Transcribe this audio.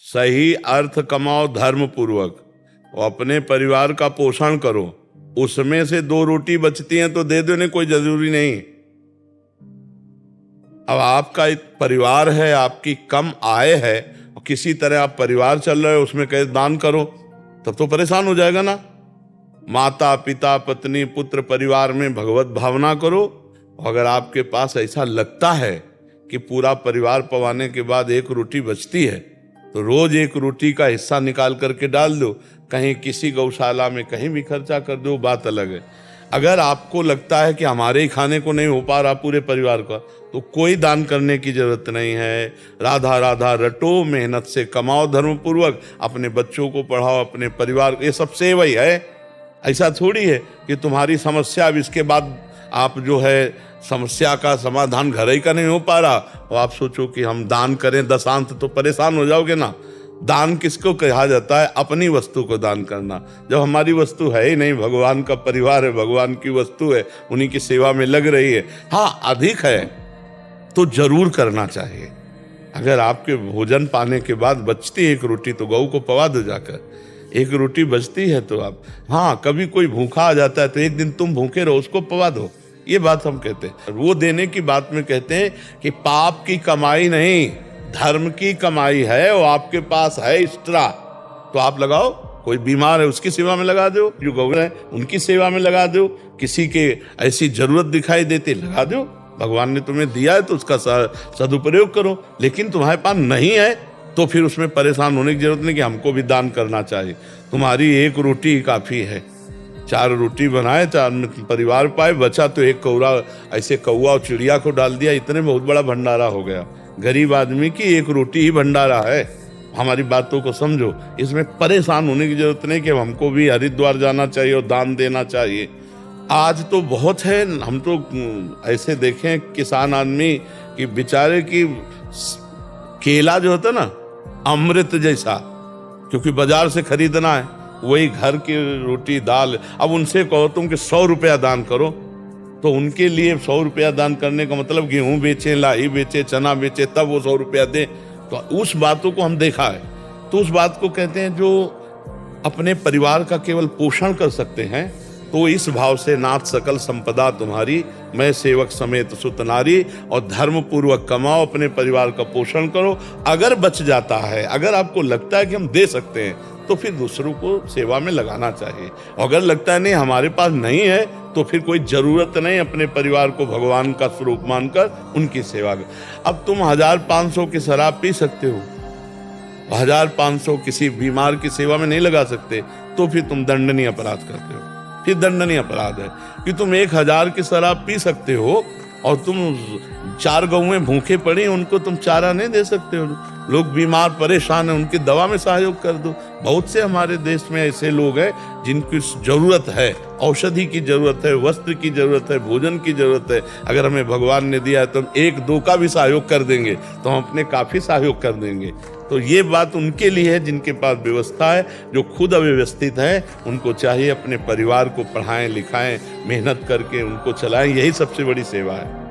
सही अर्थ कमाओ धर्म पूर्वक और अपने परिवार का पोषण करो। उसमें से 2 रोटी बचती हैं तो दे दो, नहीं कोई जरूरी नहीं। अब आपका एक परिवार है, आपकी कम आय है, किसी तरह आप परिवार चल रहे हो, उसमें कहे दान करो, तब तो परेशान हो जाएगा ना। माता पिता पत्नी पुत्र परिवार में भगवत भावना करो। अगर आपके पास ऐसा लगता है कि पूरा परिवार पवाने के बाद 1 रोटी बचती है तो रोज 1 रोटी का हिस्सा निकाल करके डाल दो, कहीं किसी गौशाला में कहीं भी खर्चा कर दो, बात अलग है। अगर आपको लगता है कि हमारे ही खाने को नहीं हो पा रहा पूरे परिवार का, तो कोई दान करने की जरूरत नहीं है। राधा राधा रटो, मेहनत से कमाओ धर्मपूर्वक, अपने बच्चों को पढ़ाओ, अपने परिवार, ये सब सेवा ही है। ऐसा थोड़ी है कि तुम्हारी समस्या अब इसके बाद आप जो है समस्या का समाधान घर ही का नहीं हो पा रहा और आप सोचो कि हम दान करें दशांत, तो परेशान हो जाओगे ना। दान किसको कहा जाता है? अपनी वस्तु को दान करना। जब हमारी वस्तु है ही नहीं, भगवान का परिवार है, भगवान की वस्तु है, उन्हीं की सेवा में लग रही है, हाँ अधिक है तो जरूर करना चाहिए। अगर आपके भोजन पाने के बाद बचती 1 रोटी तो गऊ को पवा दो जाकर। 1 रोटी बचती है तो आप, हाँ कभी कोई भूखा आ जाता है तो एक दिन तुम भूखे रहो, उसको पवा दो, ये बात हम कहते हैं। वो देने की बात में कहते हैं कि पाप की कमाई नहीं, धर्म की कमाई है, वो आपके पास है एक्स्ट्रा तो आप लगाओ। कोई बीमार है उसकी सेवा में लगा दो, जो गौ है उनकी सेवा में लगा दो, किसी के ऐसी जरूरत दिखाई देती लगा दो। भगवान ने तुम्हें दिया है तो उसका सदुपयोग करो। लेकिन तुम्हारे पास नहीं है तो फिर उसमें परेशान होने की जरूरत नहीं कि हमको भी दान करना चाहिए। तुम्हारी 1 रोटी ही काफी है। 4 रोटी बनाए, 4 परिवार पाए, बचा तो 1 कौरा, ऐसे कौआ और चिड़िया को डाल दिया, इतने बहुत बड़ा भंडारा हो गया। गरीब आदमी की 1 रोटी ही भंडारा है। हमारी बातों को समझो, इसमें परेशान होने की जरूरत नहीं कि हमको भी हरिद्वार जाना चाहिए और दान देना चाहिए। आज तो बहुत है, हम तो ऐसे देखें किसान आदमी कि बेचारे की केला जो होता ना अमृत जैसा, क्योंकि बाजार से खरीदना है, वही घर की रोटी दाल। अब उनसे कहो तुम कि 100 रुपया दान करो, तो उनके लिए 100 रुपया दान करने का मतलब गेहूं बेचे, लाही बेचे, चना बेचे, तब वो 100 रुपया दे। तो उस बातों को हम देखा है। तो उस बात को कहते हैं जो अपने परिवार का केवल पोषण कर सकते हैं, तो इस भाव से नाथ सकल संपदा तुम्हारी, मैं सेवक समेत सुत नारी, और धर्म पूर्वक कमाओ, अपने परिवार का पोषण करो। अगर बच जाता है, अगर आपको लगता है कि हम दे सकते हैं, तो फिर दूसरों को सेवा में लगाना चाहिए। अगर लगता है नहीं हमारे पास नहीं है, तो फिर कोई जरूरत नहीं, अपने परिवार को भगवान का स्वरूप मानकर उनकी सेवा कर। अब तुम 1500 की शराब पी सकते हो, 1500 किसी बीमार की सेवा में नहीं लगा सकते, तो फिर तुम दंडनीय अपराध करते हो। फिर दंडनीय अपराध है कि तुम 1000 की शराब पी सकते हो और तुम 4 गौएं भूखे पड़ी, उनको तुम चारा नहीं दे सकते हो। लोग बीमार परेशान है, उनकी दवा में सहयोग कर दो। बहुत से हमारे देश में ऐसे लोग हैं जिनकी जरूरत है, औषधि की जरूरत है, वस्त्र की जरूरत है, भोजन की जरूरत है। अगर हमें भगवान ने दिया है तो हम 1-2 का भी सहयोग कर देंगे, तो हम अपने काफी सहयोग कर देंगे। तो ये बात उनके लिए है जिनके पास व्यवस्था है। जो खुद अव्यवस्थित है, उनको चाहिए अपने परिवार को पढ़ाएं लिखाएं, मेहनत करके उनको चलाएं, यही सबसे बड़ी सेवा है।